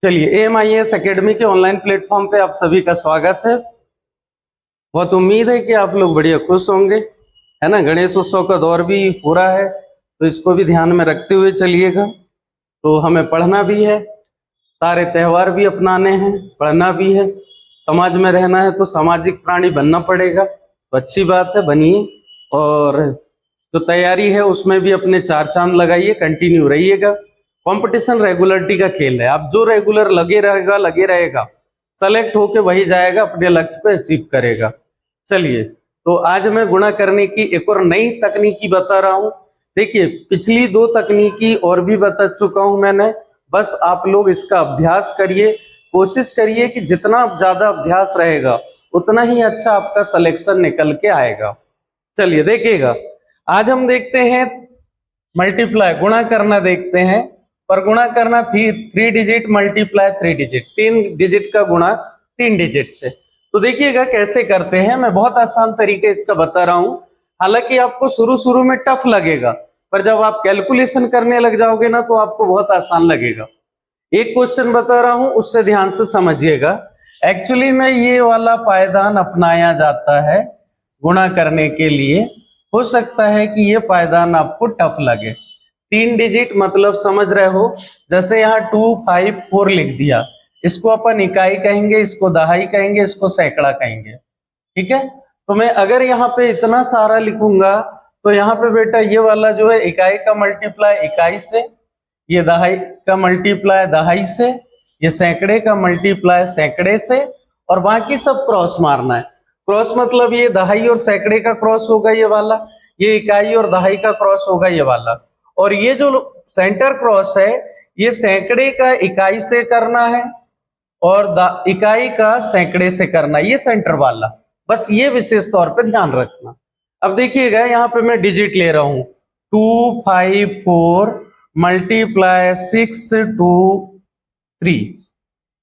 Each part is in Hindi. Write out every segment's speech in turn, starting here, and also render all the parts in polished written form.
चलिए, AMIS एकेडमी के ऑनलाइन प्लेटफॉर्म पे आप सभी का स्वागत है। बहुत उम्मीद है कि आप लोग बढ़िया खुश होंगे, है ना। गणेश उत्सव का दौर भी पूरा है, तो इसको भी ध्यान में रखते हुए चलिएगा। तो हमें पढ़ना भी है, सारे त्यौहार भी अपनाने हैं, पढ़ना भी है, समाज में रहना है, तो सामाजिक प्राणी बनना पड़ेगा। तो अच्छी बात है, बनिए। और जो तैयारी है उसमें भी अपने चार चांद लगाइए, कंटिन्यू रहिएगा। कंपटीशन रेगुलरिटी का खेल है, आप जो रेगुलर लगे रहेगा, सेलेक्ट होके वही जाएगा, अपने लक्ष्य पे अचीव करेगा। चलिए, तो आज मैं गुणा करने की एक और नई तकनीकी बता रहा हूं। देखिए, पिछली दो तकनीकी और भी बता चुका हूं मैंने, बस आप लोग इसका अभ्यास करिए। कोशिश करिए कि जितना ज्यादा अभ्यास रहेगा उतना ही अच्छा आपका सिलेक्शन निकल के आएगा। चलिए देखिएगा, आज हम देखते हैं मल्टीप्लाई, गुणा करना देखते हैं। पर गुणा करना three digit multiply 3 digit, 3 digit का गुणा 3 डिजिट से। तो देखिएगा कैसे करते हैं, मैं बहुत आसान तरीके इसका बता रहा हूं। हालांकि आपको शुरू शुरू में टफ लगेगा, पर जब आप कैलकुलेशन करने लग जाओगे ना तो आपको बहुत आसान लगेगा। एक क्वेश्चन बता रहा हूं, उससे ध्यान से समझिएगा। एक्चुअली में ये वाला पायदान अपनाया जाता है गुणा करने के लिए। हो सकता है कि ये पायदान आपको टफ लगे। 3 डिजिट मतलब समझ रहे हो, जैसे यहाँ 2, 5, 4 लिख दिया, इसको अपन इकाई कहेंगे, इसको दहाई कहेंगे, इसको सैकड़ा कहेंगे। ठीक है, तो मैं अगर यहाँ पे इतना सारा लिखूंगा तो यहाँ पे बेटा ये वाला जो है इकाई का मल्टीप्लाई इकाई से, ये दहाई का मल्टीप्लाई दहाई से, ये सैकड़े का मल्टीप्लाई सैकड़े से, और बाकी सब क्रॉस मारना है। क्रॉस मतलब ये दहाई और सैकड़े का क्रॉस होगा ये वाला, ये इकाई और दहाई का क्रॉस होगा ये वाला, और ये जो सेंटर क्रॉस है ये सैकड़े का इकाई से करना है और इकाई का सैकड़े से करना है, ये सेंटर वाला। बस ये विशेष तौर पे ध्यान रखना। अब देखिएगा यहाँ पे मैं डिजिट ले रहा हूं, 2, 5, 4 मल्टीप्लाई 6, 2, 3।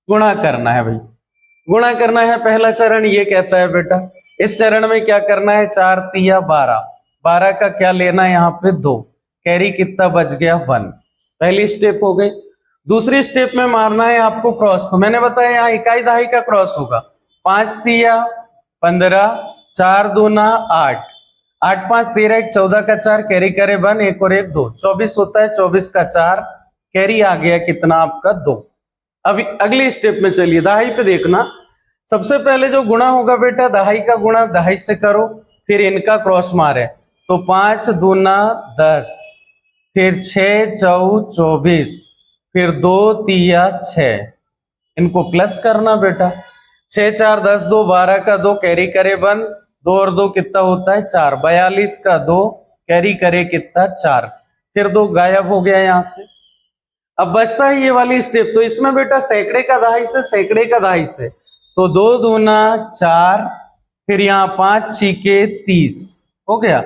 गुणा करना है भाई, गुणा करना है। पहला चरण ये कहता है बेटा, इस चरण में क्या करना है, 4 तिया 12, 12 का क्या लेना है यहाँ पे 2, कैरी कितना बच गया 1। पहली स्टेप हो गई। दूसरी स्टेप में मारना है आपको क्रॉस, तो मैंने बताया यहाँ इकाई दहाई का क्रॉस होगा। 5 तिया 15, 4 दूना 8, 8 5 13, 1 14 का 4, कैरी करे 1, 1 और 1 2, 24 होता है, 24 का 4, कैरी आ गया कितना आपका 2। अभी अगली स्टेप में चलिए, दहाई पे देखना। सबसे पहले जो गुणा होगा बेटा, दहाई का गुणा दहाई से करो, फिर इनका क्रॉस मारे, तो 5 दूना 10, फिर 6 चौ 24, फिर 2 तिया 6, इनको प्लस करना बेटा। 6 4 10, 2 12 का 2, कैरी करे 1, 2 और 2 कितना होता है 4, 42 का 2, कैरी करे कितना 4, फिर 2 गायब हो गया यहां से। अब बचता है ये वाली स्टेप, तो इसमें बेटा सैकड़े का दहाई से, सैकड़े का दहाई से, तो 2 दूना 4, फिर यहाँ 5 छीके 30 हो गया,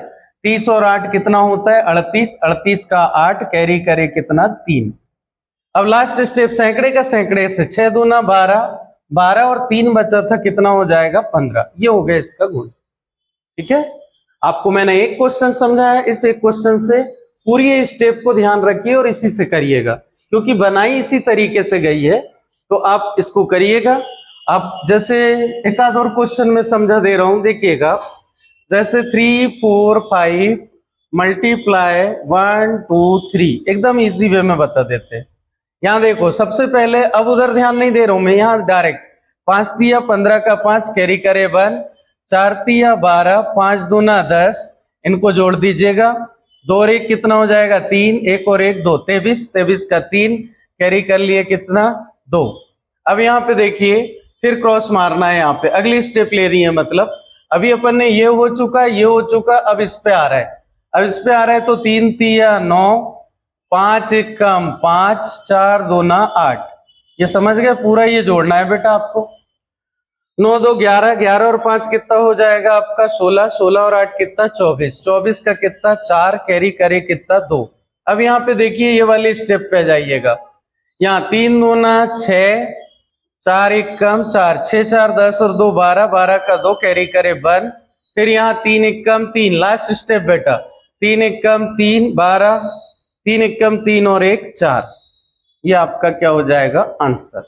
30 और 8 कितना होता है 38, 38 का 8, कैरी करे कितना 3। अब लास्ट स्टेप सैकड़े का सैकड़े से, 6 दूना 12, 12 और 3 बचा था, कितना हो जाएगा 15। ये हो गया इसका गुण। ठीक है, आपको मैंने एक क्वेश्चन समझाया, इस एक क्वेश्चन से पूरी स्टेप को ध्यान रखिए और इसी से करिएगा, क्योंकि बनाई इसी तरीके से गई है, तो आप इसको करिएगा। आप जैसे एक आध और क्वेश्चन में समझा दे रहा हूं, देखिएगा। जैसे 3 4 5 मल्टीप्लाई 1 2 3, एकदम इजी वे में बता देते हैं। यहाँ देखो, सबसे पहले, अब उधर ध्यान नहीं दे रहा हूं मैं, यहाँ डायरेक्ट 5 तिया 15 का 5, कैरी करे 1, 4 तिया 12, 5 दूना 10, इनको जोड़ दीजिएगा, 2 और 1 कितना हो जाएगा 3, 1 और 1 2, 23, 23 का 3, कैरी कर लिए कितना 2। अब यहाँ पे देखिए, फिर क्रॉस मारना है, यहाँ पे अगली स्टेप ले रही है, मतलब अभी अपन ने ये हो चुका, ये हो चुका, अब इस पे आ रहा है, अब इस पे आ रहा है, तो 3 तिया 9, 5 1 कम 5, 4 दूना 8, ये समझ गए, पूरा ये जोड़ना है बेटा आपको। 9 2 11, 11 और 5 कितना हो जाएगा आपका 16, 16 और 8 कितना 24, 24 का कितना 4, कैरी करे कितना 2। अब यहाँ पे देखिए, ये वाली स्टेप पे जाइएगा, यहाँ 3 दूना 6, 4 1 कम 4, 6 4 10 और 2 12, 12 का 2, कैरी करे 1, फिर यहाँ 3 1 कम 3, लास्ट स्टेप बेटा, 3 1 कम 3 12, 3 1 कम 3 और 1 4, ये आपका क्या हो जाएगा आंसर।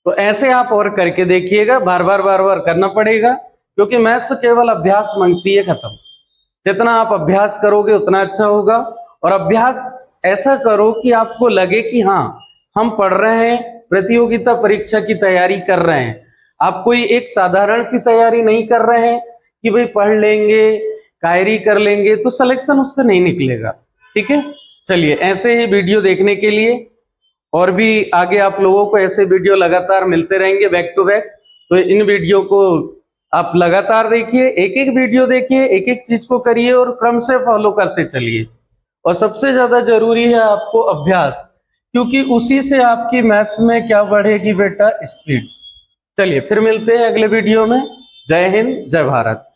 तो ऐसे आप और करके देखिएगा, बार बार करना पड़ेगा, क्योंकि मैथ्स केवल अभ्यास मांगती है, खत्म। जितना आप अभ्यास करोगे उतना अच्छा होगा। और अभ्यास ऐसा करो कि आपको लगे कि हाँ हम पढ़ रहे हैं, प्रतियोगिता परीक्षा की तैयारी कर रहे हैं। आप कोई एक साधारण सी तैयारी नहीं कर रहे हैं कि भाई पढ़ लेंगे, कायरी कर लेंगे, तो सिलेक्शन उससे नहीं निकलेगा। ठीक है, चलिए ऐसे ही वीडियो देखने के लिए और भी आगे आप लोगों को ऐसे वीडियो लगातार मिलते रहेंगे बैक टू बैक। तो इन वीडियो को आप लगातार देखिए, एक एक वीडियो देखिए, एक एक चीज को करिए और क्रम से फॉलो करते चलिए। और सबसे ज्यादा जरूरी है आपको अभ्यास, क्योंकि उसी से आपकी मैथ्स में क्या बढ़ेगी बेटा, स्पीड। चलिए फिर मिलते हैं अगले वीडियो में। जय हिंद, जय भारत।